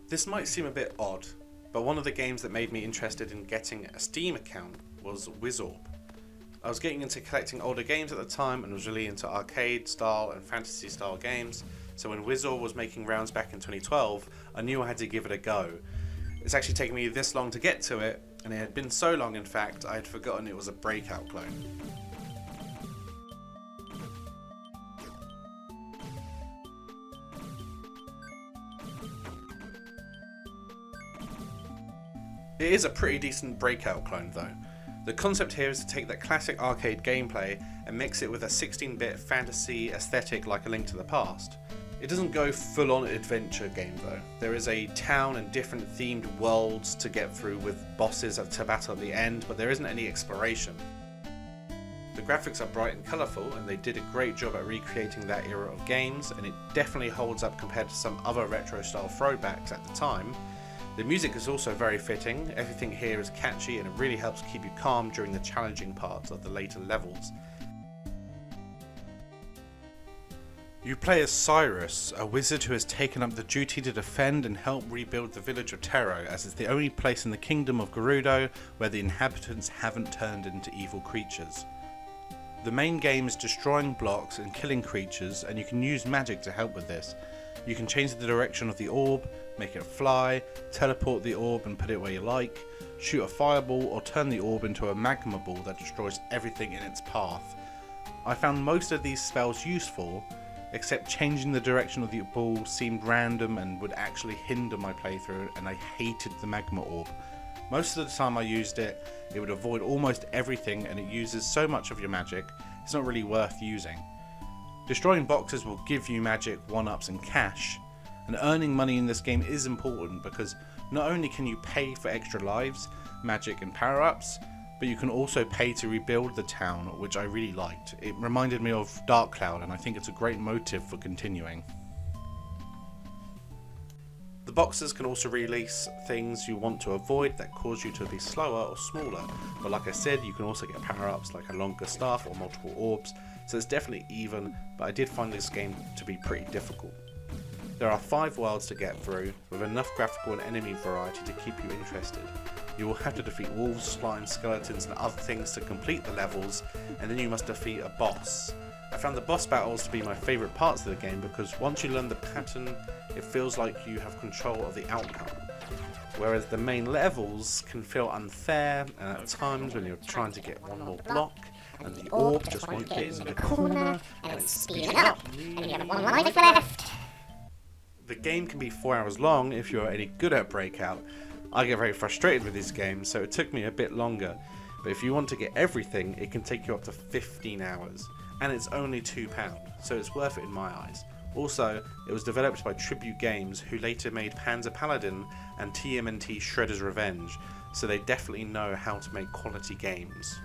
This might seem a bit odd, but one of the games that made me interested in getting a Steam account was Wizorb. I was getting into collecting older games at the time and was really into arcade style and fantasy style games, so when Wizorb was making rounds back in 2012, I knew I had to give it a go. It's actually taken me this long to get to it, and it had been so long in fact I had forgotten it was a breakout clone. It is a pretty decent breakout clone though. The concept here is to take that classic arcade gameplay and mix it with a 16-bit fantasy aesthetic like A Link to the Past. It doesn't go full-on adventure game though. There is a town and different themed worlds to get through with bosses to battle at the end, but there isn't any exploration. The graphics are bright and colourful, and they did a great job at recreating that era of games, and it definitely holds up compared to some other retro style throwbacks at the time. The music is also very fitting, everything here is catchy and it really helps keep you calm during the challenging parts of the later levels. You play as Cyrus, a wizard who has taken up the duty to defend and help rebuild the village of Tero, as it's the only place in the kingdom of Gerudo where the inhabitants haven't turned into evil creatures. The main game is destroying blocks and killing creatures, and you can use magic to help with this. You can change the direction of the orb, make it fly, teleport the orb and put it where you like, shoot a fireball or turn the orb into a magma ball that destroys everything in its path. I found most of these spells useful, except changing the direction of the ball seemed random and would actually hinder my playthrough, and I hated the magma orb. Most of the time I used it, it would avoid almost everything and it uses so much of your magic, it's not really worth using. Destroying boxes will give you magic, 1-ups and cash, and earning money in this game is important because not only can you pay for extra lives, magic and power-ups, but you can also pay to rebuild the town, which I really liked. It reminded me of Dark Cloud, and I think it's a great motive for continuing. The boxes can also release things you want to avoid that cause you to be slower or smaller, but like I said, you can also get power-ups like a longer staff or multiple orbs, so it's definitely even, but I did find this game to be pretty difficult. There are 5 worlds to get through, with enough graphical and enemy variety to keep you interested. You will have to defeat wolves, slime, skeletons and other things to complete the levels, and then you must defeat a boss. I found the boss battles to be my favourite parts of the game because once you learn the pattern, it feels like you have control of the outcome. Whereas the main levels can feel unfair, and at times when you're trying to get one more block, and the orb just won't get in the corner, and it's speeding up, and you have 1 life left. The game can be 4 hours long if you're any good at Breakout. I get very frustrated with these games, so it took me a bit longer, but if you want to get everything, it can take you up to 15 hours, and it's only £2, so it's worth it in my eyes. Also, it was developed by Tribute Games, who later made Panzer Paladin and TMNT Shredder's Revenge, so they definitely know how to make quality games.